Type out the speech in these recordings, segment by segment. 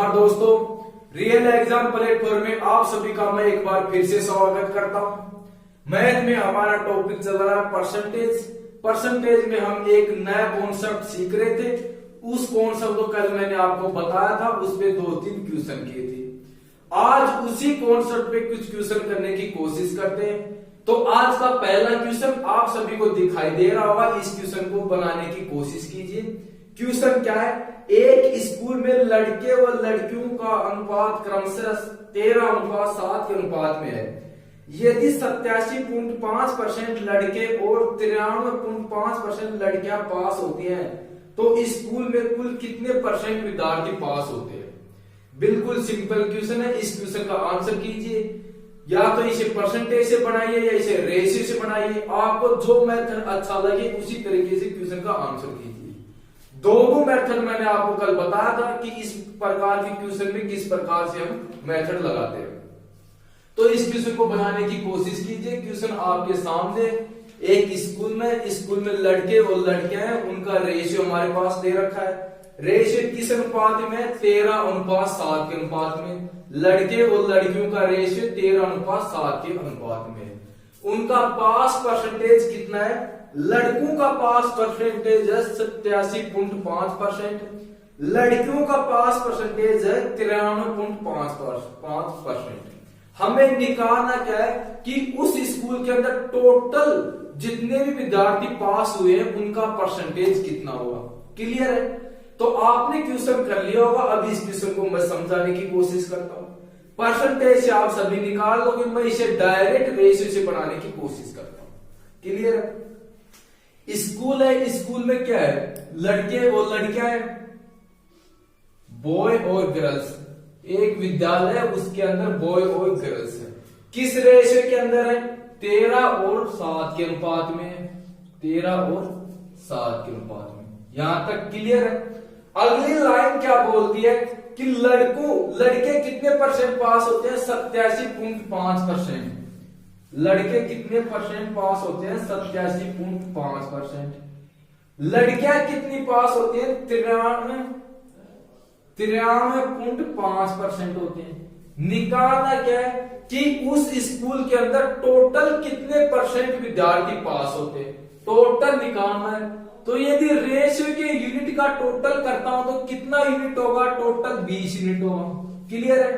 नमस्कार दोस्तों, real exam platform में आप सभी का मैं एक बार फिर से स्वागत करता हूं। मैथ में हमारा टॉपिक चल रहा है परसेंटेज में हम एक नया कॉन्सेप्ट सीख रहे थे। उस कॉन्सेप्ट को कल मैंने आपको बताया था, उस पे 2-3 क्वेश्चन किए थे। आज उसी कॉन्सेप्ट पे कुछ क्वेश्चन करने की कोशिश करते हैं। तो आज का पहला क्वेश्चन आप सभी को दिखाई दे रहा होगा, इस क्वेश्चन को बनाने की कोशिश कीजिए। क्वेश्चन क्या है? एक स्कूल में लड़के व लड़कियों का अनुपात क्रमशः 13:7 के अनुपात में है। यदि 87.5% लड़के और 93.5% लड़कियां पास होती हैं, तो स्कूल में कुल कितने परसेंट विद्यार्थी पास होते हैं? बिल्कुल सिंपल क्वेश्चन है। इस क्वेश्चन का आंसर कीजिए, या तो इसे परसेंटेज से बनाइए या इसे रेशियो से बनाइए। आपको जो मेथड अच्छा लगे उसी तरीके से क्वेश्चन का आंसर कीजिए। दोनों मेथड मैंने आपको कल बताया था कि इस प्रकार के क्वेश्चन में किस प्रकार से हम मेथड लगाते हैं। तो इस क्वेश्चन को बनाने की कोशिश कीजिए। क्वेश्चन आपके सामने, एक स्कूल में लड़के और लड़कियां हैं, उनका रेशियो हमारे पास दे रखा है। रेशियो किस अनुपात में? 13:7 के अनुपात में। लड़के और लड़कियों का रेशियो 13:7 के अनुपात में। उनका पास परसेंटेज कितना है? लड़कों का पास परसेंटेज है 87.5%, लड़कियों का पास परसेंटेज है 93.5%। हमें निकालना क्या है कि उस स्कूल के अंदर टोटल जितने भी विद्यार्थी पास हुए हैं उनका परसेंटेज कितना होगा। क्लियर है? तो आपने क्वेश्चन कर लिया होगा। अभी इस क्वेश्चन को मैं समझाने की कोशिश करता हूं। परसेंटेज से आप सभी निकाल लोगे, मैं इसे डायरेक्ट रेशियो से बनाने की कोशिश करता हूं। क्लियर है? स्कूल है, स्कूल में क्या है? लड़के और लड़कियां हैं, बॉय और गर्ल्स। एक विद्यालय है, उसके अंदर बॉय और गर्ल्स है। किस रेशियो के अंदर है? 13:7 के अनुपात में। 13:7 के अनुपात में। यहां तक क्लियर है? अगली लाइन क्या बोलती है कि लड़के कितने परसेंट पास होते हैं? 87.5%। लड़के कितने परसेंट पास होते हैं? 87.5%। लड़कियां कितनी पास होती हैं? 93.5% होते हैं। निकालना क्या है कि उस स्कूल के अंदर टोटल कितने परसेंट विद्यार्थी पास होते हैं, टोटल निकालना है। तो यदि रेशियो के यूनिट का टोटल करता हूं तो कितना यूनिट होगा? टोटल 20 यूनिट होगा। क्लियर है?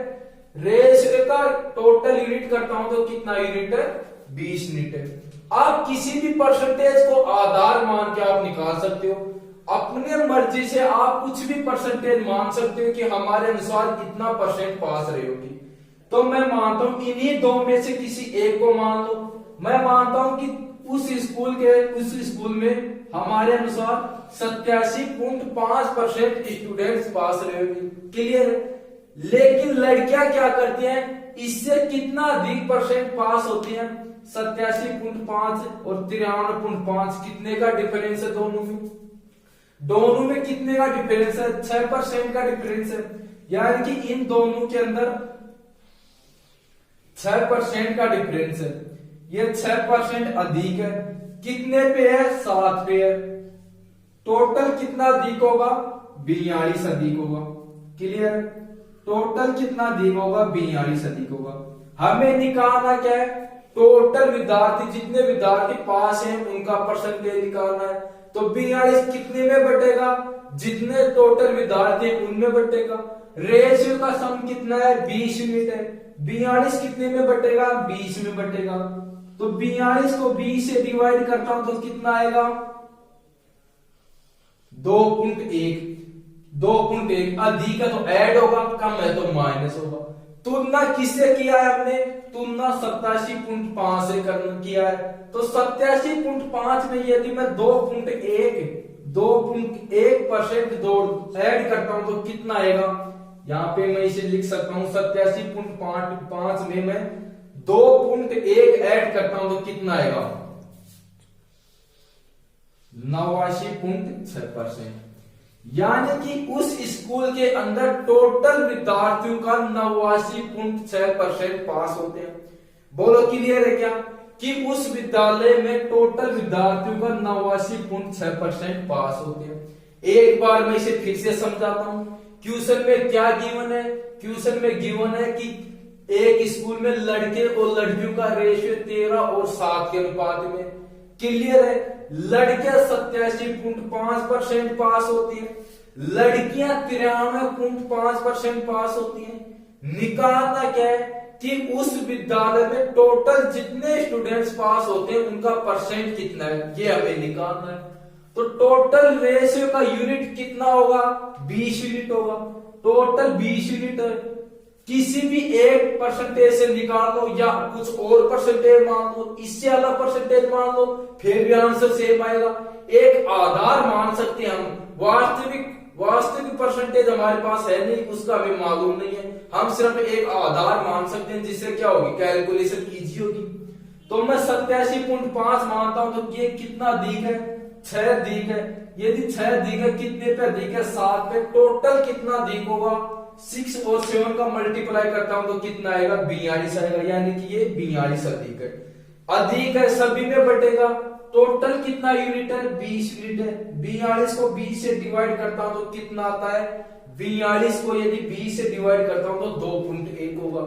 रेशियो का टोटल यूनिट करता हूं तो कितना यूनिट है? 20 यूनिट है। आप किसी भी परसेंटेज को आधार मान के आप निकाल सकते हो। अपने मर्जी से आप कुछ भी परसेंटेज मान सकते हो कि हमारे अनुसार इतना परसेंट पास रही होगी। तो मैं मानता हूं इन्हीं दो में से किसी एक को मान लो। मैं मानता हूं कि उस स्कूल में हमारे अनुसार 87.5% स्टूडेंट्स पास रहे होंगे। क्लियर है? लेकिन लड़कियां क्या करती हैं? इससे कितना अधिक परसेंट पास होती हैं? 87.5 और 93.5। कितने का डिफरेंस है दोनों में? दोनों में कितने का डिफरेंस है? 6% का डिफरेंस है। यानी कि इन दोनों के अंदर 6% का डिफरेंस है। ये 6% अधिक है। कितने पे है? 7 पे है। टोटल कितना अधिक होगा? 42 अधिक होगा। क्लियर? टोटल कितना अधिक होगा? 42 अधिक होगा। हमें निकालना क्या है? टोटल विद्यार्थी, जितने विद्यार्थी पास हैं उनका परसेंटेज निकालना है। तो 42 कितने में बटेगा? जितने टोटल विद्यार्थी हैं उनमें बटेगा। रेशियो का सम कितना है? 20 यूनिट है। 42 कितने में बटेगा? 20 में बटेगा। तो 42 को 20 से डिवाइड करता हूं तो कितना आएगा? 2.1 अधिक है तो ऐड होगा, कम है तो माइनस होगा। तुलना किससे किया है हमने? तुलना 87.5 से किया है। तो 87.5 में यदि मैं 2.1% ऐड करता हूं तो कितना आएगा? यहां पे मैं इसे लिख सकता हूं 87.5 में मैं 2.1 ऐड करता हूं तो कितना आएगा? 89.6%। यानी कि उस स्कूल के अंदर टोटल विद्यार्थियों का 89.6% पास होते हैं। बोलो क्लियर है क्या? कि उस विद्यालय में टोटल विद्यार्थियों का 89.6% पास होते हैं। एक बार मैं इसे फिर से समझाता हूं क्वेश्चन में क्या गिवन है? क्वेश्चन में गिवन है कि एक स्कूल में लड़के और लड़कियों का रेशियो 13 और 7 के अनुपात में। क्लियर है? लड़के 87.5% पास होती है, लड़कियां 93.5% पास होती हैं। निकालना क्या है कि उस विद्यालय में टोटल जितने स्टूडेंट्स पास होते हैं उनका परसेंट कितना है, ये हमें निकालना है। तो टोटल रेशियो का यूनिट कितना होगा? 20 यूनिट होगा। टोटल 20 यूनिट है। किसी भी एक परसेंटेज से निकाल लो या कुछ और परसेंटेज मान लो, इससे अलग परसेंटेज मान लो, फिर भी आंसर सेम आएगा। एक आधार मान सकते हैं हम, वास्तविक परसेंटेज हमारे पास है नहीं, उसका हमें मालूम नहीं है। हम सिर्फ एक आधार मान सकते हैं जिससे क्या होगी, कैलकुलेशन इजी होगी। तो मैं 87.5 मानता हूं, तो ये कितना दिख है? 6 दिख है। यदि 6 दिख है, कितने पे दिख है? 7 पे। टोटल कितना दिख होगा? 6 और 7 का मल्टीप्लाई करता हूं तो कितना आएगा? 42 आएगा, यानी कि ये 42 अधिक है। अधिक है सभी में बटेगा। टोटल कितना यूनिट है? 20 यूनिट है। 42 को 20 से डिवाइड करता हूं तो कितना आता है? 42 को यदि 20 से डिवाइड करता हूं तो 2.1 होगा।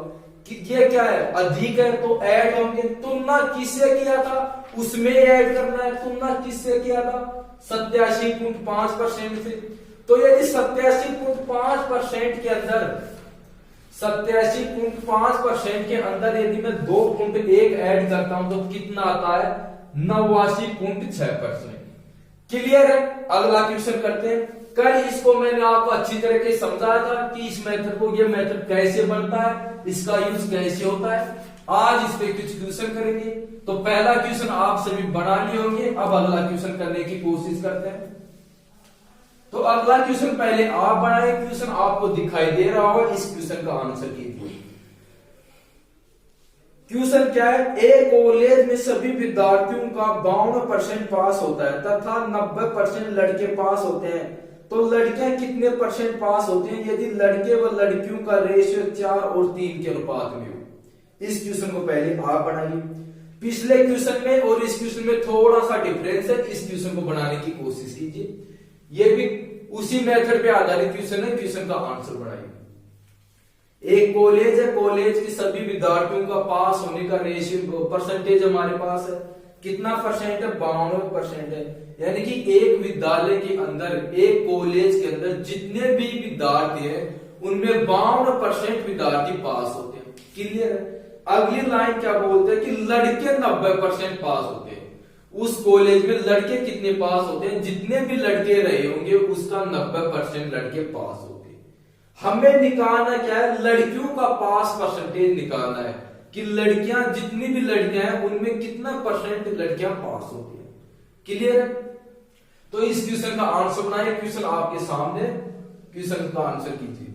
कि ये क्या है? अधिक है तो ऐड होंगे। तुलना किससे किया था? उसमें ऐड करना है। तुलना किससे किया था? 87.5% से। तो यदि 87.5% के अंदर 87.5% के अंदर यदि मैं 2.1 ऐड करता हूं तो कितना आता है? 89.6%। क्लियर है? अगला क्वेश्चन करते हैं। कल इसको मैंने आपको अच्छी तरह से समझाया था कि इस मेथड को, ये मेथड कैसे बनता है, इसका यूज कैसे होता है। आज इस पे कुछ क्वेश्चन करेंगे। तो पहला क्वेश्चन आप सभी बना लिए होंगे। अब अगला क्वेश्चन करने की कोशिश करते हैं। तो अगला क्वेश्चन पहले आप बनाए। क्वेश्चन आपको दिखाई दे रहा होगा, इस क्वेश्चन का आंसर कीजिए। क्वेश्चन क्या है? एक कॉलेज में सभी विद्यार्थियों का 52% पास होता है तथा 90% लड़के पास होते हैं, तो लड़कियां कितने परसेंट पास होते हैं यदि लड़के व लड़कियों का रेशियो 4 और 3 के अनुपात में हो? इस क्वेश्चन को पहले आप बनाइए। पिछले क्वेश्चन में और इस क्वेश्चन में थोड़ा सा डिफरेंस है, इस क्वेश्चन को बनाने की कोशिश कीजिए। ये भी उसी मेथड पे आधारित क्वेश्चन है। क्वेश्चन का आंसर बनाइए। एक कॉलेज है, कॉलेज के सभी विद्यार्थियों का पास होने का रेशियो परसेंटेज हमारे पास है। कितना परसेंट है? 52% है। यानी कि एक विद्यालय के अंदर, एक कॉलेज के अंदर जितने भी विद्यार्थी हैं उनमें 52% विद्यार्थी पास होते हैं। क्लियर है? अगली लाइन क्या बोलते हैं कि लड़के 90% पास होते हैं। उस कॉलेज में लड़के कितने पास होते हैं? जितने भी लड़के रहे होंगे उसका 90% लड़के पास होते हैं। हमें निकालना क्या है? लड़कियों का पास परसेंटेज निकालना है कि लड़कियां, जितनी भी लड़कियां हैं उनमें कितना परसेंट लड़कियां पास होती है। क्लियर है? तो इस क्वेश्चन का आंसर बनाइए। क्वेश्चन आपके सामने, क्वेश्चन का आंसर कीजिए।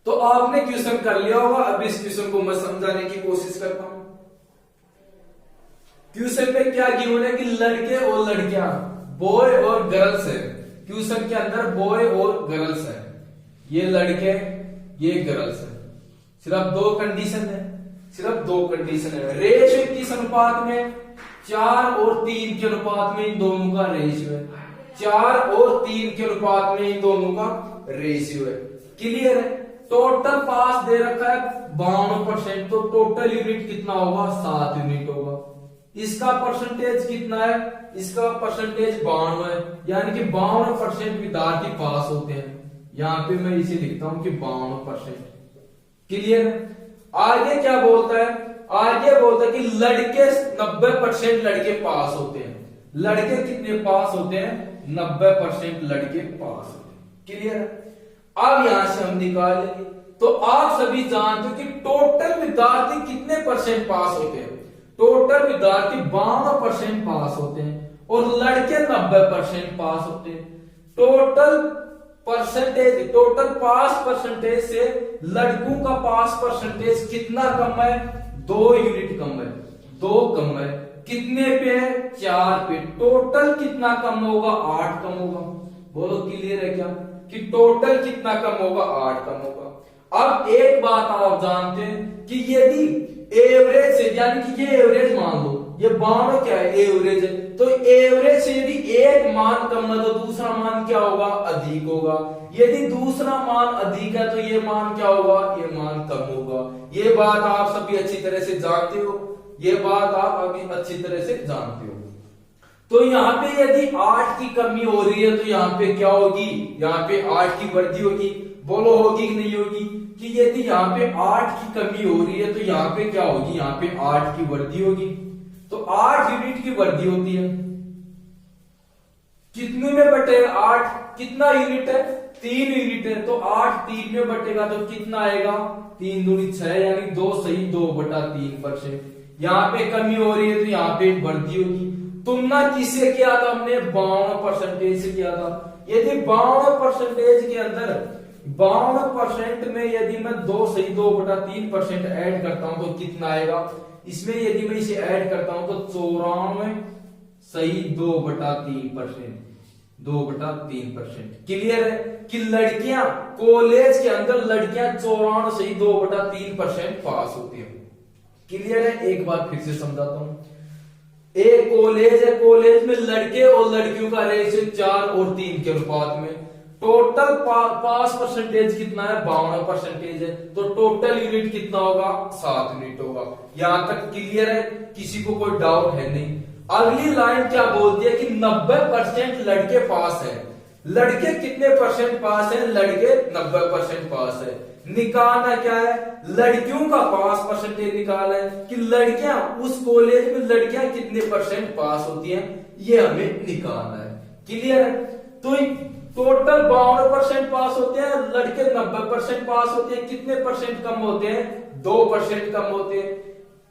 तो आपने क्वेश्चन कर लिया होगा। अब इस क्वेश्चन को मैं समझाने की कोशिश करता हूं। क्वेश्चन में क्या गिवन है कि लड़के और लड़कियां, बॉय और गर्ल्स है। क्वेश्चन के अंदर बॉय और गर्ल्स है। ये लड़के, ये गर्ल्स है। सिर्फ 2 कंडीशन है, सिर्फ 2 कंडीशन है। रेशियो किस अनुपात में? 4 और 3 के अनुपात में इन दोनों का रेशियो है। 4 और 3 के अनुपात में इन दोनों का रेशियो है। क्लियर है? टोटल पास दे रखा है 52%, तो टोटल यूनिट कितना होगा? 7 यूनिट होगा। इसका परसेंटेज कितना है? इसका परसेंटेज 92 है, यानी कि 52% विद्यार्थी पास होते हैं। यहां पे मैं इसे लिखता हूं कि 52%। क्लियर? आगे क्या बोलता है? आगे बोलता है कि लड़के 90% लड़के पास होते हैं। लड़के कितने पास होते हैं? 90% लड़के पास होते हैं। क्लियर? अब यहां से हम निकालेंगे। तो आप सभी जानते हो कि टोटल विद्यार्थी कितने परसेंट पास होते हैं? टोटल विद्यार्थी 52% पास होते हैं और लड़के 90% पास होते हैं। टोटल परसेंटेज, टोटल पास परसेंटेज से लड़कों का पास परसेंटेज कितना कम है? 2 यूनिट कम है। 2 कम है। कितने पे है? 4 पे। टोटल कितना कम होगा? 8 कम होगा। बोलो क्लियर है क्या कि टोटल कितना कम होगा? 8 कम होगा। अब एक बात आप जानते हैं कि यदि एवरेज से, यानी कि ये एवरेज मान लो, ये 52 क्या है, एवरेज है। तो एवरेज से यदि एक मान कम है तो दूसरा मान क्या होगा, अधिक होगा। यदि दूसरा मान अधिक है तो ये मान क्या होगा, ये मान कम होगा। ये बात आप सभी अच्छी तरह से जानते हो, ये बात आप अभी अच्छी तरह से जानते हो। तो यहाँ पे यदि 8 की कमी हो रही है तो यहाँ पे क्या होगी, यहाँ पे 8 की वृद्धि होगी। बोलो होगी कि नहीं होगी, कि यदि यहाँ पे 8 की कमी हो रही है तो यहाँ पे क्या होगी, यहाँ पे 8 की वृद्धि होगी। तो 8 यूनिट की वृद्धि होती है, कितने में बटेगा 8, कितना यूनिट है, 3 यूनिट है। तो 8 3 में बटेगा तो कितना आएगा, 3 दूनी 6, यानी 2 सही 2/3%। यहाँ पे कमी हो रही है तो यहाँ पे वृद्धि होगी। तुलना किससे किया था हमने, 52% से किया था। यदि 52% के अंदर 52% में यदि मैं 2 सही 2/3% ऐड करता हूं तो कितना आएगा, इसमें यदि मैं इसे ऐड करता हूं तो 94 सही 2/3%, 2/3%। क्लियर है कि लड़कियां कॉलेज के अंदर लड़कियां 94 सही 2/3% पास होती है। क्लियर है, एक बार फिर से समझाता हूं। एक कॉलेज है, कॉलेज में लड़के और लड़कियों का रेशियो 4 और 3 के अनुपात में। टोटल पास परसेंटेज कितना है, 52% है। तो टोटल यूनिट कितना होगा, 7 यूनिट होगा। यहां तक क्लियर है, किसी को कोई डाउट है नहीं। अगली लाइन क्या बोलती है कि 90% लड़के पास है। लड़के कितने परसेंट पास है, लड़के 90% पास है। निकालना क्या है, लड़कियों का पास परसेंटेज निकालना है कि लड़कियां उस कॉलेज में लड़कियां कितने परसेंट पास होती हैं, ये हमें निकालना है। क्लियर है, तो टोटल 52% पास होते हैं, लड़के 90% पास होते हैं। कितने परसेंट कम होते हैं, 2% कम होते हैं।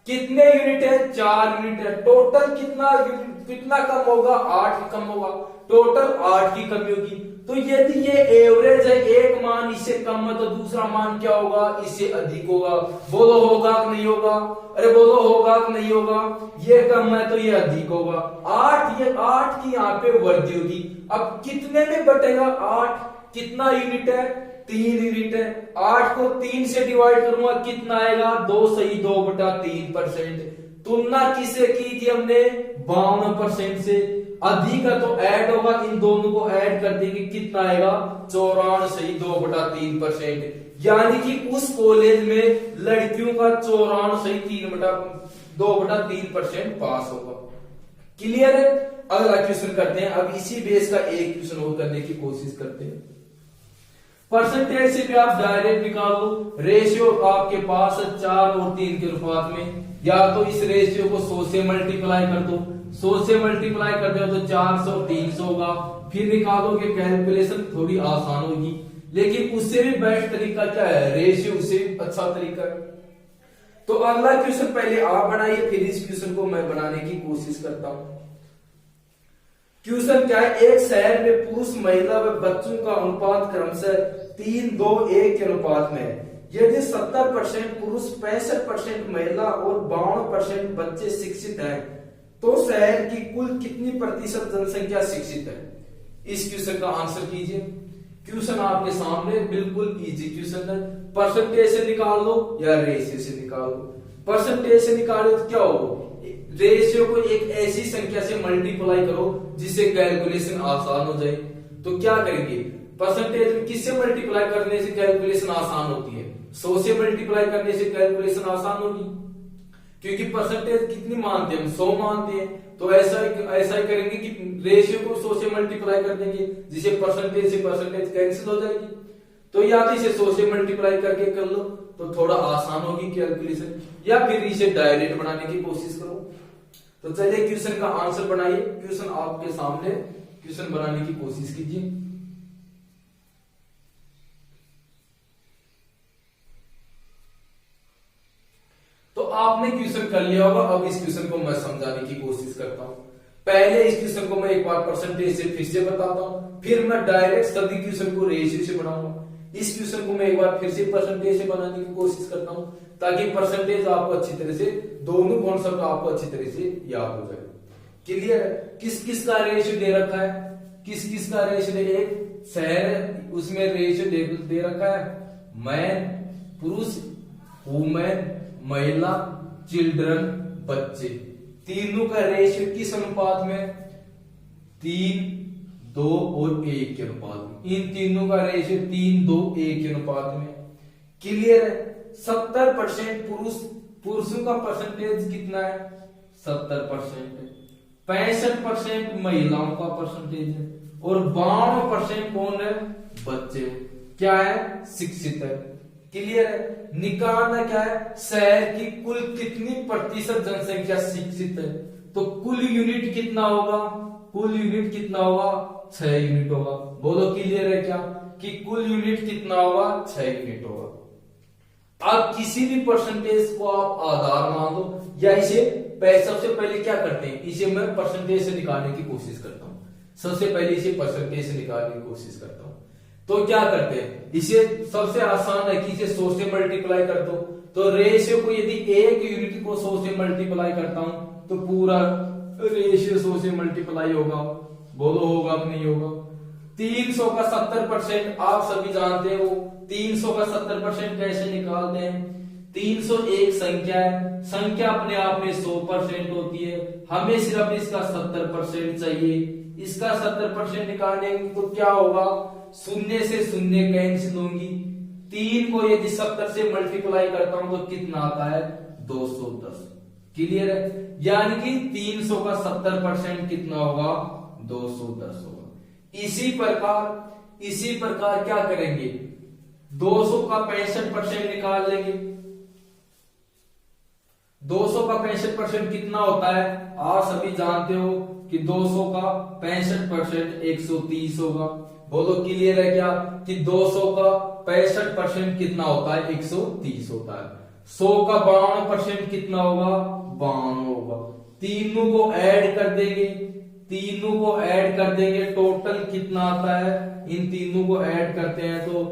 कितने यूनिट है, 4 यूनिट है। टोटल कितना कम होगा, 8 कम होगा। टोटल 8 की कमी होगी। तो यदि ये एवरेज है, एक मान इससे कम है तो दूसरा मान क्या होगा, इससे अधिक होगा। बोलो होगा कि नहीं होगा, अरे बोलो होगा कि नहीं होगा। ये कम है तो ये अधिक होगा। 8 की यहाँ पे वृद्धि होगी। अब कितने में बटेगा 8, कितना यूनिट है, 3 यूनिट है। 8 को 3 से डिवाइड करूंगा, कितना आएगा, 2 सही 2/3%। तुलना किससे की थी हमने, 52% से। अधिक है तो ऐड होगा, इन दोनों को ऐड कर देंगे, कितना आएगा, 94 सही 2/3%। यानी कि उस कॉलेज में लड़कियों का 94 सही 2/3% पास होगा। क्लियर है, अगला क्वेश्चन करते हैं। अब इसी बेस का एक क्वेश्चन और करने की कोशिश करते हैं। परसेंटेज से भी आप डायरेक्ट निकाल दो। रेशियो आपके पास है 4 और 3 के अनुपात में, या तो इस रेशियो को 100 से मल्टीप्लाई कर दो। 100 से मल्टीप्लाई कर दो तो 400 300 होगा। फिर निकालोगे, कैलकुलेशन थोड़ी आसान होगी, लेकिन उससे भी बेस्ट तरीका क्या है, रेशियो से अच्छा तरीका है। तो अगला क्वेश्चन पहले आप बनाइए, फिर इस क्वेश्चन को मैं बनाने की कोशिश करता हूं। क्वेश्चन क्या है, एक शहर में पुरुष, महिला व बच्चों का अनुपात क्रमशः 3, 2, 1 के अनुपात में है। यदि 70% पुरुष, 65% महिला और 52% बच्चे शिक्षित हैं, तो शहर की कुल कितनी प्रतिशत जनसंख्या शिक्षित है। इस क्वेश्चन का आंसर कीजिए। क्वेश्चन आपके सामने बिल्कुल इजी क्वेश्चन है। परसेंटेज से निकाल दो या रेशियो से निकाल दो। परसेंटेज से निकालो तो क्या होगा, रेशियो को एक ऐसी संख्या से मल्टीप्लाई करो जिससे कैलकुलेशन आसान हो जाए। तो क्या करेंगे, परसेंटेज में किससे मल्टीप्लाई करने से कैलकुलेशन आसान होती है, 100 से मल्टीप्लाई करने से कैलकुलेशन आसान होगी, क्योंकि परसेंटेज कितनी मानते हैं हम, 100 मानते हैं। तो ऐसा ही करेंगे कि रेशियो को 100 से मल्टीप्लाई कर देंगे, जिससे परसेंटेज से परसेंटेज कैंसिल हो जाएगी। तो या तो इसे 100 से मल्टीप्लाई करके कर लो तो थोड़ा आसान होगी कैलकुलेशन, या फिर इसे डायरेक्ट बनाने की कोशिश करो। तो चलिए क्वेश्चन का आंसर बनाइए। क्वेश्चन आपके सामने, क्वेश्चन बनाने की कोशिश कीजिए। तो आपने क्वेश्चन कर लिया होगा। अब इस क्वेश्चन को मैं समझाने की कोशिश करता हूं। पहले इस क्वेश्चन को मैं एक बार परसेंटेज से फिर से बताता हूं, फिर मैं डायरेक्ट सभी क्वेश्चन को रेशियो से बनाऊंगा। इस क्वेश्चन को मैं एक बार फिर से परसेंटेज से बनाने की कोशिश करता हूं, ताकि परसेंटेज आपको अच्छी तरह से, दोनों कॉन्सेप्ट आपको अच्छी तरह से याद हो जाए। क्लियर है, किस किस का रेशियो दे रखा है, किस किस का रेशियो, एक शहर उसमें रेशियो दे रखा है, मैन पुरुष, वुमेन महिला, चिल्ड्रन बच्चे। तीनों का रेशियो किस अनुपात में, 3, 2 और 1 के अनुपात में। इन तीनों का रेशियो 3, 2, 1 के अनुपात में। क्लियर है। 70% पुरुषों का परसेंटेज कितना है, 70% है। 65% महिलाओं का परसेंटेज है और 92% कौन है, बच्चे क्या है, शिक्षित है। क्लियर है। निकालना क्या है, शहर की कुल कितनी प्रतिशत जनसंख्या शिक्षित है। तो कुल यूनिट कितना होगा, कुल यूनिट कितना होगा, 6 यूनिट होगा। बोलो क्लियर है क्या, कि कुल यूनिट कितना होगा, 6 यूनिट होगा। आप किसी भी परसेंटेज को आप आधार मान लो या इसे सबसे पहले क्या करते हैं, इसे मैं परसेंटेज से निकालने की कोशिश करता हूं। सबसे पहले इसे परसेंटेज से निकालने की कोशिश करता हूं। तो क्या करते हैं, इसे सबसे आसान है कि इसे 100 से मल्टीप्लाई कर दो। तो रेशियो को यदि एक यूनिट को 100 से मल्टीप्लाई करता हूं तो पूरा रेशियो 100 से मल्टीप्लाई होगा। बोलो होगा कि नहीं होगा। 300 का 70% आप सभी जानते हो। 300 का 70% कैसे निकालते हैं, 300 एक संख्या है, संख्या अपने आप में 100% होती है। हमें सिर्फ इसका 70% चाहिए। इसका 70% निकालने तो क्या होगा, शून्य से शून्य कैंसिल होंगी। 3 को यदि 70 से मल्टीप्लाई करता हूं तो कितना आता है, 210। क्लियर है। यानी कि 300 का 70% कितना होगा, 210 होगा। इसी प्रकार क्या करेंगे, 200 का 65% निकाल लेंगे। 200 का 65% कितना होता है, आप सभी जानते हो कि 200 का 65% 130 होगा। बोलो क्लियर है क्या, कि 200 का 65% कितना होता है, 130 होता है। 100 का 52% कितना होगा, 52 होगा। तीनों को ऐड कर देंगे, टोटल कितना आता है, इन तीनों को ऐड करते हैं तो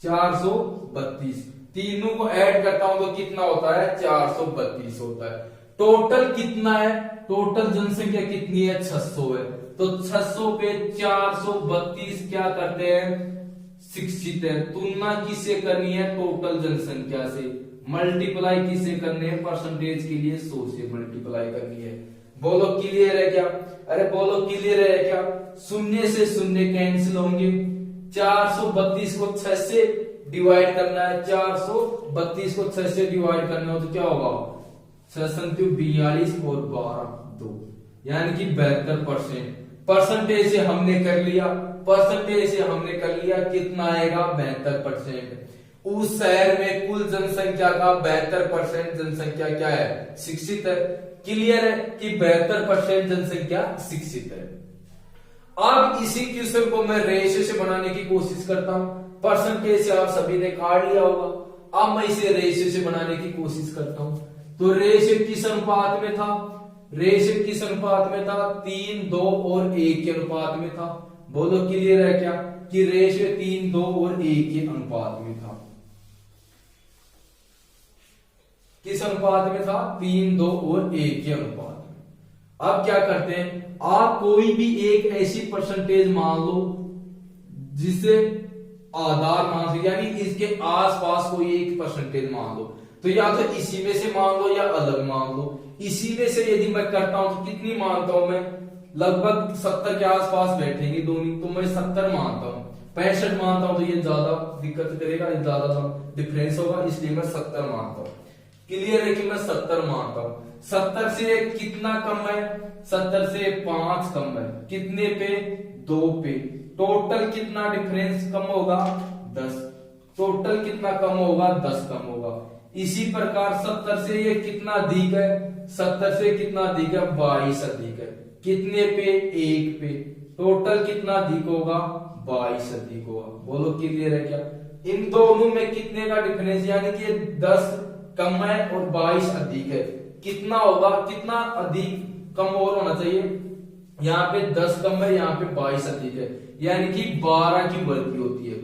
432। तीनों को ऐड करता हूं तो कितना होता है, 432 होता है। टोटल कितना है, टोटल जनसंख्या कितनी है, 600 है। तो 600 पे 432 क्या करते हैं, शिक्षित है। तुलना किससे करनी है, टोटल जनसंख्या से। मल्टीप्लाई किससे करने हैं, परसेंटेज के लिए 100 से मल्टीप्लाई करनी है। बोलो क्लियर है क्या, अरे बोलो क्लियर है क्या। शून्य से शून्य कैंसिल होंगे। 432 को 6 से डिवाइड करना है, 432 को 6 से डिवाइड करना हो तो क्या होगा, 6×42 और 12 2, यानी कि 72%। परसेंटेज से हमने कर लिया, कितना आएगा, 72%। उस शहर में कुल जनसंख्या का 72% जनसंख्या क्या है, शिक्षित है। क्लियर है कि 72% जनसंख्या शिक्षित है। अब इसी क्वेश्चन को मैं रेशियो से बनाने की कोशिश करता हूं। परसेंटेज से आप सभी ने काट लिया होगा। अब मैं इसे रेशियो से बनाने की कोशिश करता हूं। तो रेशियो किस अनुपात में था, 3, 2 और 1 के अनुपात में था। बोलो क्लियर है क्या, कि रेशियो 3, 2 और 1 के अनुपात में था। किस अनुपात में था, 3, 2 और 1 के अनुपात में। अब क्या करते हैं, आप कोई भी एक ऐसी परसेंटेज मान लो जिसे आधार मान लो, यानी इसके आसपास कोई एक परसेंटेज मान लो। तो या तो इसी में से मान लो या अलग मान लो। इसी में से यदि मैं करता हूं तो कितनी मानता हूं मैं, लगभग 70 के आसपास बैठेंगे दोनों, तो मैं 70 मानता हूं। 65 मानता हूं तो ये ज्यादा दिक्कत करेगा, ज्यादा डिफरेंस होगा, इसलिए मैं 70 मानता हूं। क्लियर है कि मैं 70 मानता हूं। 70 से कितना कम है, 70 से 5 कम है। कितने पे, 2 पे। टोटल कितना डिफरेंस कम होगा, 10। टोटल कितना कम होगा, 10 कम होगा। इसी प्रकार 70 से ये कितना अधिक है, 70 से कितना अधिक है, 22 अधिक है। कितने पे, 1 पे। टोटल कितना अधिक होगा, 22 अधिक होगा। बोलो क्लियर है क्या। इन दोनों में कितने का डिफरेंस, यानी कि 10 कम है और 22 अधिक है। कितना होगा, कितना अधिक कम और होना चाहिए, यहाँ पे 10 कम है, यहाँ पे 22 अधिक है, यानी कि 12 की वृद्धि होती है।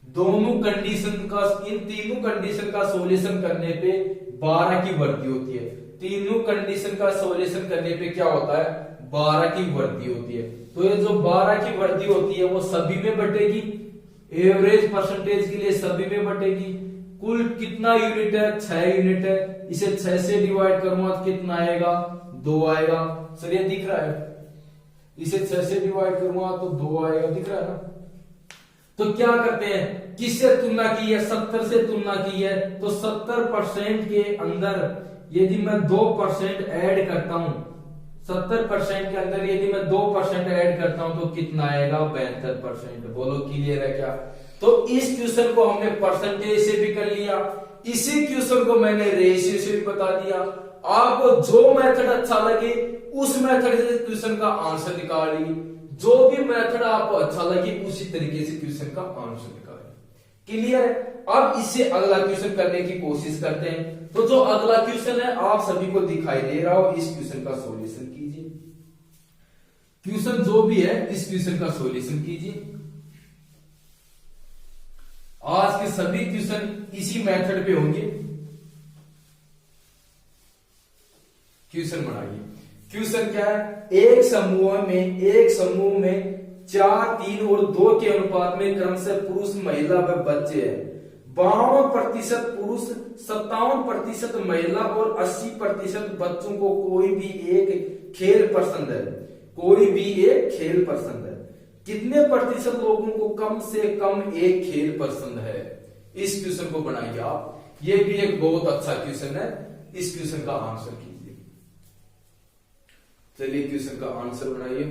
दोनों कंडीशन का, इन तीनों कंडीशन का सॉल्यूशन करने पे 12 की वृद्धि होती है। तीनों कंडीशन का सॉल्यूशन करने पे क्या होता है, 12 की वृद्धि होती है। तो ये जो 12 की वृद्धि होती है वो सभी में बटेगी, एवरेज परसेंटेज के लिए सभी में बटेगी। कुल कितना यूनिट है, 6 यूनिट है। इसे 6 से डिवाइड करूंगा तो कितना आएगा, 2 आएगा। सर ये दिख रहा है, इसे 6 से डिवाइड करूंगा तो 2 आएगा, दिख रहा है ना। तो क्या करते हैं, किससे तुलना की है, 70 से तुलना की है। तो 70% के अंदर यदि मैं 2% ऐड करता हूं, 70% के अंदर यदि मैं 2% ऐड करता हूं तो कितना आएगा, 72%। बोलो क्लियर है क्या। तो इस क्वेश्चन को हमने परसेंटेज से भी कर लिया, इसी क्वेश्चन को मैंने रेशियो से भी बता दिया। आपको जो मेथड अच्छा लगे उस मेथड से क्वेश्चन का आंसर निकालिए, जो भी मेथड आपको अच्छा लगे उसी तरीके से क्वेश्चन का आंसर निकालिए। क्लियर है। अब इससे अगला क्वेश्चन करने की कोशिश करते हैं। तो जो अगला क्वेश्चन है आप सभी को दिखाई दे रहा हो, इस क्वेश्चन का सॉल्यूशन कीजिए। क्वेश्चन जो भी है इस क्वेश्चन का सॉल्यूशन कीजिए। आज के सभी क्वेश्चन इसी मेथड पे होंगे। क्वेश्चन बनाइए। क्वेश्चन क्या है, एक समूह में 4, 3 और 2 के अनुपात में क्रम से पुरुष, महिला व बच्चे हैं। 52% पुरुष, 57% महिला और 80% बच्चों को कोई भी एक खेल पसंद है। कोई भी एक खेल पसंद है। कितने प्रतिशत लोगों को कम से कम एक खेल पसंद है। इस क्वेश्चन को बनाइए आप। ये भी एक बहुत अच्छा क्वेश्चन है। इस क्वेश्चन का आंसर कीजिए। चलिए क्वेश्चन का आंसर बनाइए।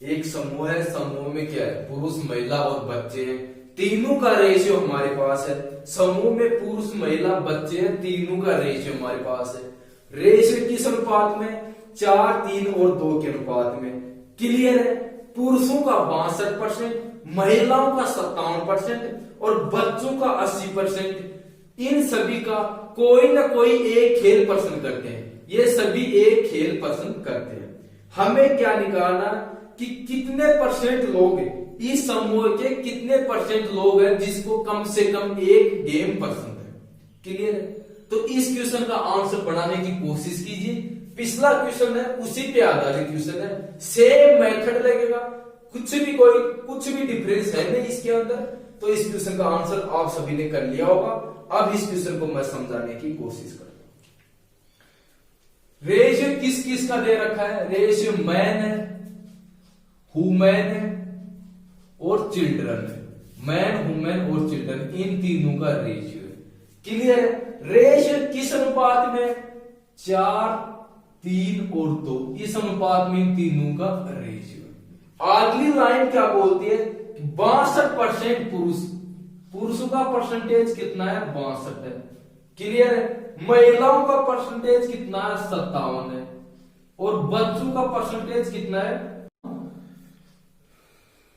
एक समूह है, समूह में क्या है, पुरुष, महिला और बच्चे हैं। तीनों का रेशियो हमारे पास है। समूह में पुरुष, महिला, बच्चे हैं, तीनों का रेशियो हमारे पास है। रेशियो किस अनुपात में, 4, 3 और 2 के अनुपात में। क्लियर है। पुरुषों का 62%, महिलाओं का 57% और बच्चों का 80%। इन सभी का कोई ना कोई एक खेल पसंद करते हैं। ये सभी एक खेल पसंद करते हैं। हमें क्या निकालना कि कितने परसेंट लोग, इस समूह के कितने परसेंट लोग हैं जिसको कम से कम एक गेम पसंद है। क्लियर है। तो इस क्वेश्चन का आंसर बनाने की कोशिश कीजिए। पिछला क्वेश्चन है उसी पे आधारित क्वेश्चन है, सेम मेथड लगेगा, कुछ भी डिफरेंस है नहीं इसके अंदर। तो इस क्वेश्चन का आंसर आप सभी ने कर लिया होगा। अब इस क्वेश्चन को मैं समझाने की कोशिश करता हूं। रेशियो किस किस का दे रखा है, रेशियो मैन है, वुमेन है और चिल्ड्रन है। मैन, वुमेन और चिल्ड्रन, इन तीनों का रेशियो है। क्लियर है। रेशियो किस अनुपात में, 4, 3 और 2, इस अनुपात में इन तीनों का रेशियो है। अगली लाइन क्या बोलती है, 62% पुरुषों का परसेंटेज कितना है, 62 है। क्लियर है। महिलाओं का परसेंटेज कितना है, 57 है। और बच्चों का परसेंटेज कितना है,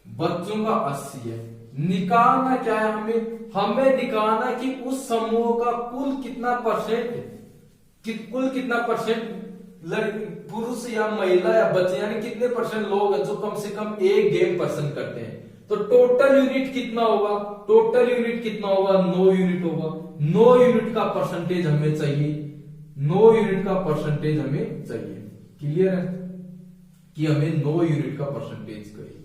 बच्चों का 80 है। निकालना क्या है हमें निकालना कि उस समूह का कुल कितना परसेंट पुरुष या महिला या बच्चे, यानी कितने परसेंट लोग हैं जो कम से कम एक गेम पसंद करते हैं। तो टोटल यूनिट कितना होगा, 9 यूनिट होगा। 9 यूनिट का परसेंटेज हमें चाहिए, 9 यूनिट का परसेंटेज हमें चाहिए। क्लियर है कि हमें 9 यूनिट का परसेंटेज चाहिए।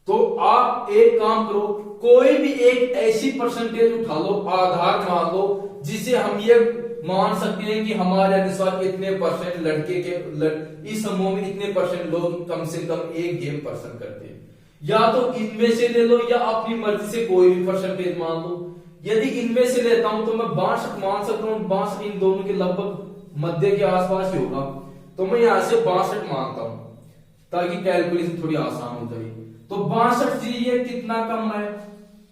तो आप एक काम करो, कोई भी एक ऐसी परसेंटेज उठा लो, आधार मान लो, जिसे हम ये मान सकते हैं कि हमारे अनुसार इतने परसेंट लड़के के इस समूह में इतने परसेंट लोग कम से कम एक गेम पसंद करते हैं। या तो इनमें से ले लो या अपनी मर्जी से कोई भी परसेंटेज मान लो। यदि इनमें से लेता हूं तो मैं 62 मान सकता हूं। 62 इन दोनों के लगभग मध्य के आसपास ही होगा। तो मैं यहां से 62 मानता हूं ताकि कैलकुलेशन थोड़ी आसान हो जाए। तो 62 चाहिए, कितना कम है,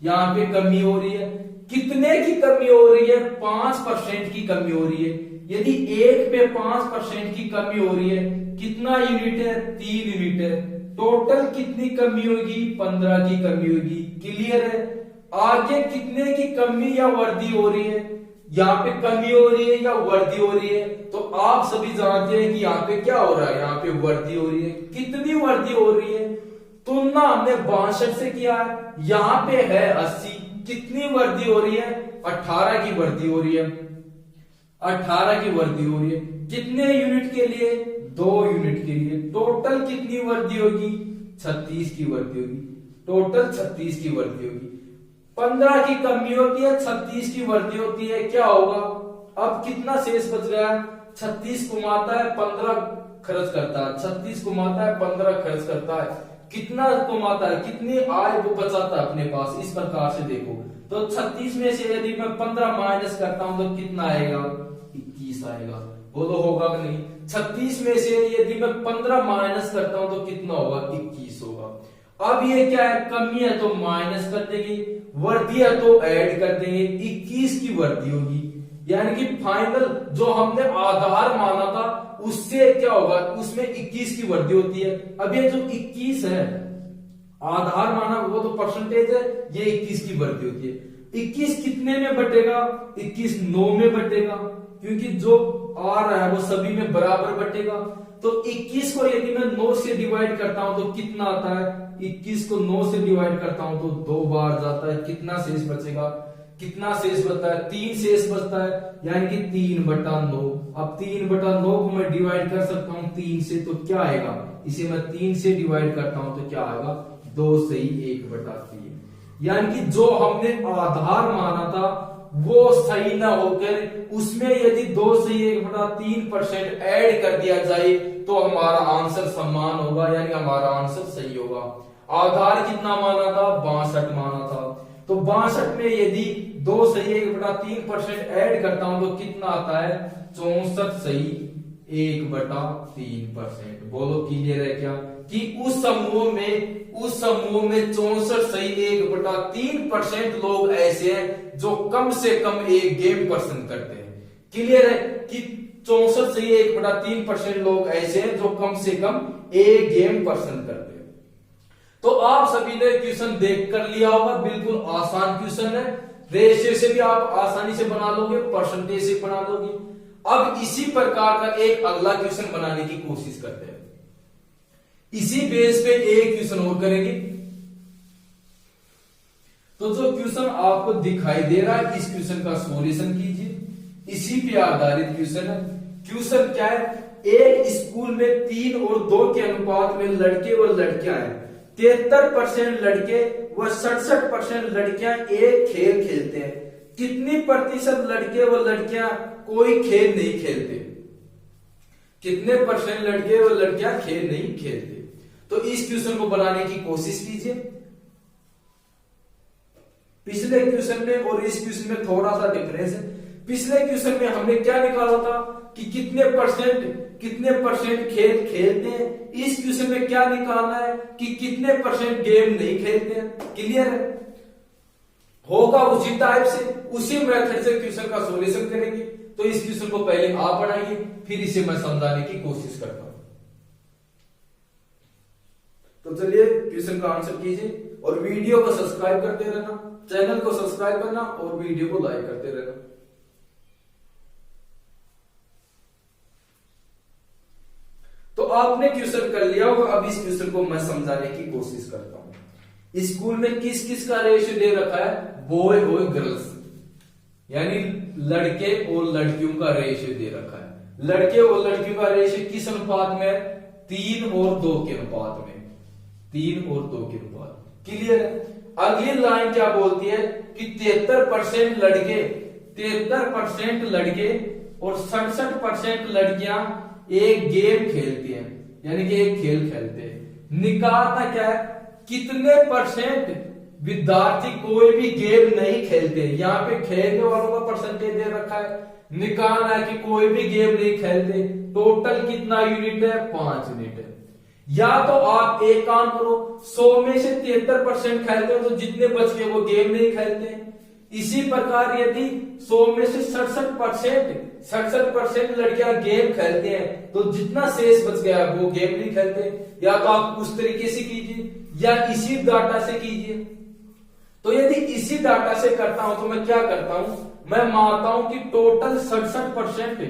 यहाँ पे कमी हो रही है। कितने की कमी हो रही है, 5% की कमी हो रही है। यदि एक पे 5% की कमी हो रही है, कितना यूनिट है, 3 यूनिट है। टोटल कितनी कमी होगी, 15 की कमी होगी। क्लियर है। आगे कितने की कमी या वृद्धि हो रही है, यहाँ पे कमी हो रही है या वृद्धि हो रही है। तो आप सभी जानते हैं कि यहाँ पे क्या हो रहा है, यहाँ पे वृद्धि हो रही है। कितनी वृद्धि हो रही है, तुलना हमने 62 से किया है, यहाँ पे है 80। कितनी वृद्धि हो रही है, 18 की वृद्धि हो रही है। 18 की वृद्धि हो रही है। कितने यूनिट के लिए, 2 यूनिट के लिए। टोटल कितनी वृद्धि होगी, 36 की वृद्धि होगी। टोटल 36 की वृद्धि होगी। 15 की कमी होती है, 36 की वृद्धि होती है, क्या होगा? अब कितना शेष बच गया? 36 कमाता है, 15 खर्च करता है, 36 कमाता है, 15 खर्च करता है, कितना कमाता है, कितनी आय वो बचाता है अपने पास? इस प्रकार से देखो तो 36 में से यदि मैं 15 माइनस करता हूं तो कितना आएगा? 21 आएगा। बोलो होगा कि नहीं? 36 में से यदि मैं 15 माइनस करता हूं तो कितना होगा? 21 होगा। अब ये क्या है? कमी है तो माइनस कर देंगे, वृद्धि है तो ऐड कर देंगे, 21 की वृद्धि होगी। यानी कि फाइनल जो हमने आधार माना था उससे क्या होगा? उसमें 21 की वृद्धि होती है। अब ये जो 21 है आधार माना वो तो परसेंटेज है, ये 21 की वृद्धि होती है। 21 कितने में बटेगा? 21 9 में बटेगा, क्योंकि जो आ रहा है वो सभी में बराबर बटेगा। तो 21 को यदि मैं 9 से डिवाइड करता हूं तो कितना आता है? 21 को 9 से डिवाइड करता हूं तो 2 बार जाता है, कितना शेष बचेगा? कितना शेष बचता है? 3 शेष बचता है, यानी कि 3/9। अब 3/9 को मैं डिवाइड कर सकता हूं 3 से, तो क्या आएगा? इसे मैं 3 से डिवाइड करता हूं तो क्या आएगा? 2 से ही 1/3। यानी कि जो हमने आधार माना था वो सही ना होकर उसमें यदि 2 से 1/3% ऐड कर दिया जाए तो हमारा आंसर समान होगा, यानी हमारा आंसर सही होगा। आधार कितना माना था? 62 माना था। तो 62 में यदि 2 से 1/3% ऐड करता हूं तो कितना आता है? 64 सही 1/3%। बोलो क्लियर है क्या? कि उस समूह में 64 सही 1/3% लोग ऐसे हैं जो कम से कम एक गेम पसंद करते हैं। क्लियर है कि 64 सही 1/3% लोग ऐसे हैं जो कम से कम एक गेम पसंद करते हैं। तो आप सभी ने क्वेश्चन देख कर लिया होगा, बिल्कुल आसान क्वेश्चन है। रेशियो से भी आप आसानी से बना लोगे, परसेंटेज से बना लोगे। अब इसी प्रकार का एक अगला क्वेश्चन बनाने की कोशिश करते हैं। इसी बेस पे एक क्वेश्चन और करेंगे। तो जो क्वेश्चन आपको दिखाई दे रहा है इस क्वेश्चन का सॉल्यूशन कीजिए। इसी पे आधारित क्वेश्चन है। क्वेश्चन क्या है? एक स्कूल में 3 और 2 के अनुपात में लड़के व लड़कियां हैं। 73% लड़के व 67% लड़कियां एक खेल खेलते हैं। कितनी प्रतिशत लड़के व लड़कियां कोई खेल नहीं खेलते? कितने परसेंट लड़के व लड़कियां खेल नहीं खेलते? तो इस क्वेश्चन को बनाने की कोशिश कीजिए। पिछले क्वेश्चन में और इस क्वेश्चन में थोड़ा सा डिफरेंस है। पिछले क्वेश्चन में हमने क्या निकाला था कि कितने परसेंट खेल खेलते हैं। इस क्वेश्चन में क्या निकालना है कि कितने परसेंट गेम नहीं खेलते हैं। क्लियर है? होगा उसी टाइप से, उसी मेथड से क्वेश्चन का सॉल्यूशन करेंगे। तो इस क्वेश्चन को पहले आप बनाइए, फिर इसे मैं समझाने की कोशिश करता हूं। तो चलिए क्वेश्चन का आंसर कीजिए और वीडियो को सब्सक्राइब करते रहना, चैनल को सब्सक्राइब करना और वीडियो को लाइक करते रहना। तो आपने क्वेश्चन कर लिया होगा। अब इस क्वेश्चन को मैं समझाने की कोशिश करता हूं। स्कूल में किस किस का रेशियो दे रखा है? बॉय और गर्ल्स, यानी लड़के और लड़कियों का रेशियो दे रखा है। लड़के और लड़कियों का रेशियो किस अनुपात में? 3 और 2 के अनुपात में। 3 और 2 के अनुपात। क्लियर है? अगली लाइन क्या बोलती है कि 73% लड़के और 67% लड़कियां एक गेम खेलती हैं, यानी कि एक खेल खेलते हैं। निकालना क्या है? कितने परसेंट विद्यार्थी कोई भी गेम नहीं खेलते। यहाँ पे खेलने वालों का परसेंटेज दे रखा है। निकालना है कि कोई भी गेम नहीं खेलते। टोटल कितना यूनिट है? 5 यूनिट है। या तो आप एक काम करो, 100 में से 73% खेलते हो तो जितने बच गए वो गेम नहीं खेलते। इसी प्रकार यदि 100 में से 67% लड़कियां गेम खेलते हैं तो जितना शेष बच गया वो गेम नहीं खेलते। या तो आप उस तरीके से कीजिए या इसी डाटा से कीजिए। तो यदि इसी डाटा से करता हूं तो मैं क्या करता हूं? मैं मानता हूं कि टोटल 67%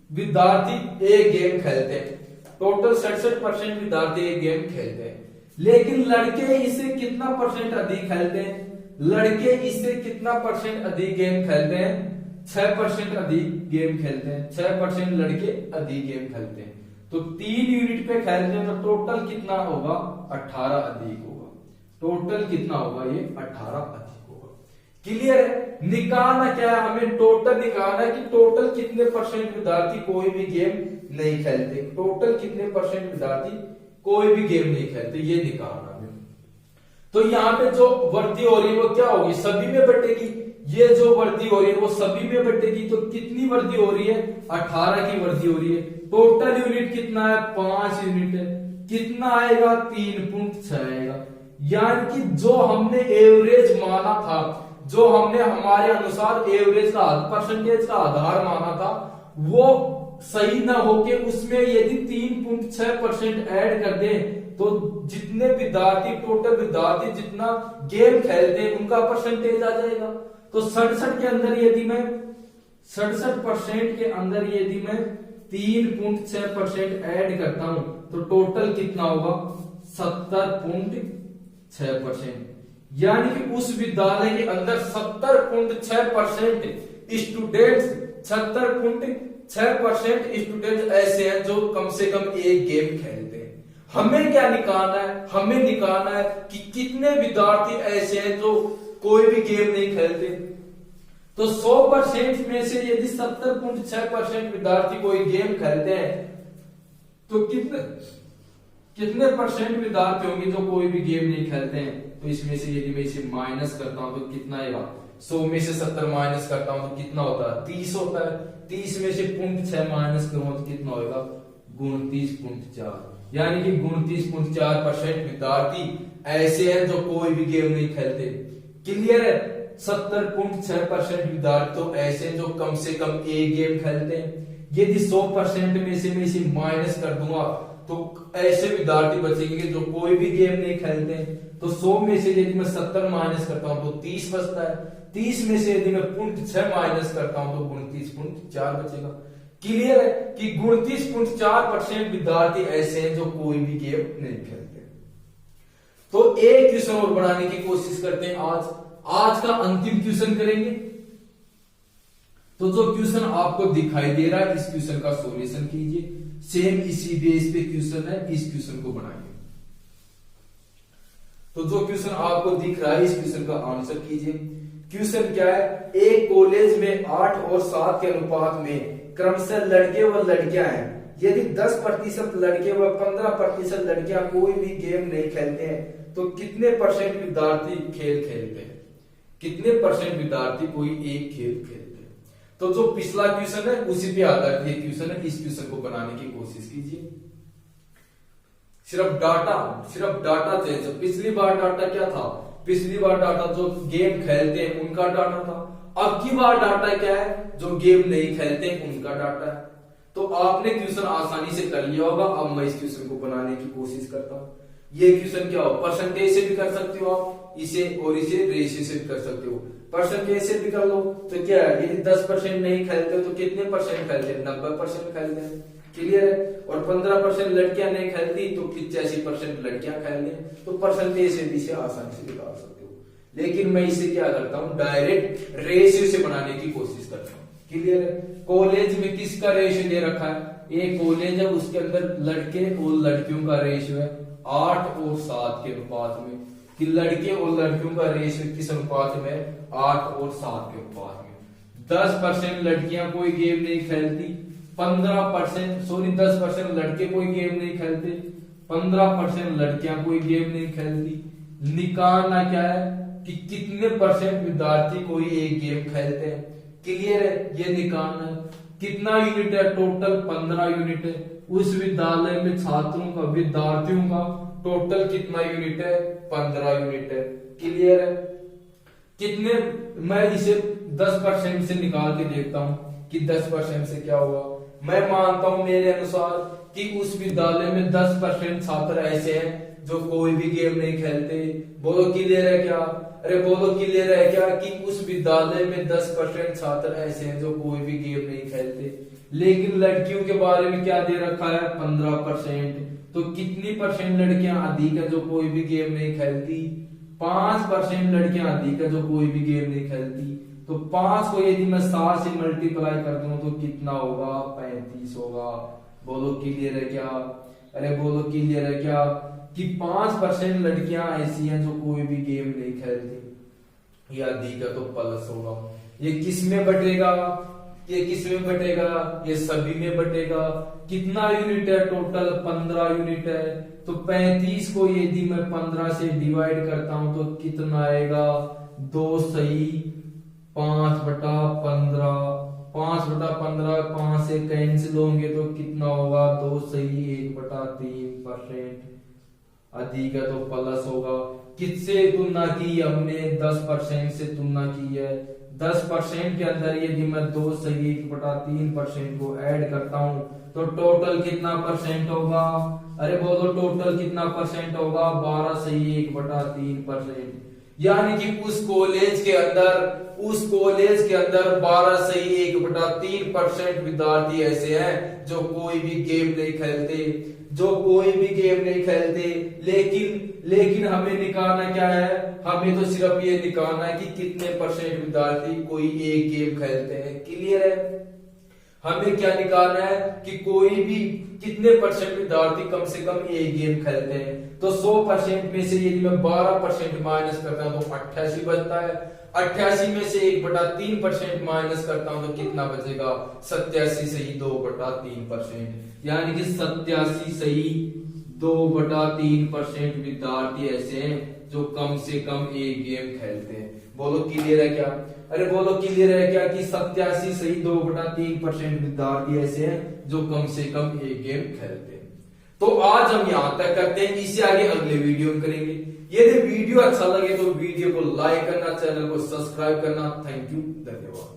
विद्यार्थी एक गेम खेलते हैं। टोटल 67% विद्यार्थी एक गेम खेलते हैं। लेकिन लड़के इससे कितना परसेंट अधिक खेलते हैं? लड़के इससे कितना परसेंट अधिक गेम खेलते हैं? 6% अधिक गेम खेलते हैं। 6% लड़के अधिक गेम खेलते हैं। तो 3 यूनिट पे खेलते हैं तो टोटल कितना होगा? 18 अधिक होगा। टोटल कितना होगा? ये 18 अधिक होगा। क्लियर है? निकालना क्या है, हमें टोटल निकालना है कि टोटल कितने परसेंट विद्यार्थी कोई भी गेम नहीं खेलते, टोटल कितने परसेंट विद्यार्थी कोई भी गेम नहीं खेलते, ये निकालना है। तो यहाँ पे जो वृद्धि हो रही है वो क्या होगी, सभी में बटेगी। ये जो वृद्धि हो रही है वो सभी में बटेगी, तो कितनी वृद्धि हो रही है, 18 की वृद्धि हो रही है। टोटल यूनिट कितना है, 5 यूनिट है। कितना आएगा, 3.6 आएगा। यानी कि जो हमने एवरेज माना था, जो हमने हमारे अनुसार एवरेज का परसेंटेज का आधार माना था, वो सही ना होके उसमें यदि 3.6% ऐड कर दें तो जितने विद्यार्थी, टोटल विद्यार्थी जितना गेम खेलते हैं उनका परसेंटेज आ जाएगा। तो 67 के अंदर यदि मैं 67% के अंदर यदि मैं 3.6% ऐड करता हूं तो टोटल कितना होगा, 70.6%। यानी कि उस विद्यालय के अंदर 70.6% स्टूडेंट्स, 70.6% स्टूडेंट ऐसे हैं जो कम से कम एक गेम खेलते हैं। हमें क्या निकालना है, हमें निकालना है कि कितने विद्यार्थी ऐसे हैं जो कोई भी गेम नहीं खेलते। तो 100% में से यदि 70.6% विद्यार्थी कोई गेम खेलते हैं तो कितने परसेंट विद्यार्थी होंगे जो कोई भी गेम नहीं खेलते हैं। तो इसमें से यदि मैं इसे माइनस करता हूं तो कितना आएगा, 100 में से 70 माइनस करता हूं तो कितना होता है, 30 होता है। 30 में से 0.6 माइनस करूं तो कितना होगा, 29.4। यानी कि 29.4% विद्यार्थी ऐसे हैं जो कोई भी गेम नहीं खेलते। क्लियर है? 70.6% विद्यार्थी तो ऐसे हैं जो कम से कम एक गेम खेलते हैं। यदि 100% में से मैं इसे माइनस कर दूंगा तो ऐसे विद्यार्थी बचेंगे जो कोई भी गेम नहीं खेलते हैं। तो 100 में से यदि मैं 70 माइनस करता हूं तो 30 बचता है। 30 में से यदि मैं 0.6 माइनस करता हूं तो 29.4 बचेगा। क्लियर है कि 29.4% विद्यार्थी ऐसे हैं जो कोई भी गेम नहीं खेलते। तो एक क्वेश्चन और बनाने की कोशिश करते हैं। आज का अंतिम क्वेश्चन करेंगे। तो जो क्वेश्चन आपको दिखाई दे रहा है इस क्वेश्चन का सॉल्यूशन कीजिए। सेम इसी बेस पे क्वेश्चन है, इस क्वेश्चन को बनाइए। तो जो क्वेश्चन आपको दिख रहा है इस क्वेश्चन का आंसर कीजिए। क्वेश्चन क्या है, एक कॉलेज में 8 और 7 के अनुपात में क्रमशः लड़के व लड़कियां हैं। यदि 10% लड़के व 15% लड़कियां कोई भी गेम नहीं खेलते हैं तो कितने परसेंट विद्यार्थी खेल खेलते हैं, कितने परसेंट विद्यार्थी कोई एक खेल खेलते हैं। तो जो पिछला क्वेश्चन है उसी पे आधारित ये क्वेश्चन है। इस क्वेश्चन को बनाने की कोशिश कीजिए। सिर्फ डाटा चेंज। पिछली बार डाटा क्या था, पिछली बार डाटा जो गेम खेलते हैं उनका डाटा था। अब की बार डाटा क्या है, जो गेम नहीं खेलते हैं उनका डाटा है। तो आपने क्वेश्चन आसानी से कर लिया होगा। अब मैं इस क्वेश्चन को बनाने की कोशिश करता हूं। ये क्वेश्चन क्या हो, परसेंटेज से भी कर सकते हो आप इसे, और इसे रेशियो से भी कर सकते हो। परसेंटेज से भी कर लो तो क्या है, यदि 10% नहीं खेलते तो कितने परसेंट खेलते हैं, 90% खेलते हैं। क्लियर है? और 15% लड़कियां नहीं खेलती तो 85% लड़कियां खेलते हैं। तो परसेंटेज से भी इसे आसानी से निकाल सकते हो। लेकिन मैं इसे क्या करता हूं, डायरेक्ट रेशियो से बनाने की कोशिश करता हूं। क्लियर है? कॉलेज में किसका रेशियो दे रखा है, एक कॉलेज है उसके अंदर लड़के और लड़कियों का रेशियो है 8 और 7 के अनुपात में। कि लड़के और लड़कियों का रेशियो किस अनुपात में, 8 और 7 के अनुपात में। 10% लड़कियां कोई गेम नहीं खेलती, 10% लड़के कोई गेम नहीं खेलते, 15% लड़कियां कोई गेम नहीं खेलती। निकालना क्या है कि कितने परसेंट विद्यार्थी कोई एक गेम खेलते हैं। क्लियर है? ये निकालना है। कितना यूनिट है, टोटल 15 यूनिट है। उस विद्यालय में छात्रों का, विद्यार्थियों का टोटल कितना यूनिट है, 15 यूनिट है। क्लियर है? कितने, मैं इसे 10% से निकाल के देखता हूं कि 10% से क्या होगा। मैं मानता हूं मेरे अनुसार कि उस विद्यालय में 10% छात्र ऐसे हैं जो कोई भी गेम नहीं खेलते। बोलो क्लियर है क्या, अरे बोलो क्लियर है क्या कि उस विद्यालय में 10% छात्र ऐसे हैं जो कोई भी गेम नहीं खेलते। लेकिन लड़कियों के बारे में क्या दे रखा है, 15%। तो कितनी परसेंट लड़कियां अधिक है जो कोई भी गेम नहीं खेलती, 5% लड़कियां अधिक है जो कोई भी गेम नहीं खेलती। तो 5 को यदि मैं 7 से मल्टीप्लाई कर दूं तो कितना होगा, 35 होगा। बोलो क्लियर है क्या, अरे बोलो क्लियर है क्या कि 5% लड़कियां ऐसी हैं जो कोई भी गेम नहीं खेलती। ये अधिक है तो प्लस होगा। ये किस में बटेगा, ये किस में बटेगा, ये सभी में बटेगा। कितना यूनिट है टोटल, 15 यूनिट है। तो 35 को यदि मैं 15 से डिवाइड करता हूं तो कितना आएगा, 2 सही 5/15, 5/15 5 से कैंसिल होंगे तो कितना होगा, 2 सही 1/3%। अधिक है तो प्लस होगा। किससे तुलना की हमने, 10% से तुलना की है। 10% के अंदर यदि मैं 2 सही 1/3% को ऐड करता हूं तो टोटल कितना परसेंट होगा, अरे बोलो टोटल कितना परसेंट होगा, 12 सही 1/3%। यानी कि उस कॉलेज के अंदर 12 सही 1/3% विद्यार्थी ऐसे हैं जो कोई भी गेम नहीं खेलते, लेकिन हमें निकालना क्या है, हमें तो सिर्फ ये निकालना है कि कितने परसेंट विद्यार्थी कोई एक गेम खेलते हैं। क्लियर है, हमें क्या निकालना है कि कोई भी कितने परसेंट विद्यार्थी कम से कम एक गेम खेलते हैं। तो 100% में से यदि मैं 12% माइनस करता हूं तो 88 बचता है। 88 में से 1/3% माइनस करता हूं तो कितना बचेगा, 87 सही 2/3%। यानी कि 87 सही 2/3% विद्यार्थी ऐसे हैं जो कम से कम एक गेम खेलते हैं। बोलो क्लियर है क्या, अरे बोलो क्लियर है क्या कि 87 सही 2/3% विद्यार्थी ऐसे हैं जो कम से कम एक गेम खेलते हैं। तो आज हम यहां तक करते हैं, इससे आगे अगले वीडियो में करेंगे। यदि वीडियो अच्छा लगे तो वीडियो को लाइक करना, चैनल को सब्सक्राइब करना। थैंक यू, धन्यवाद।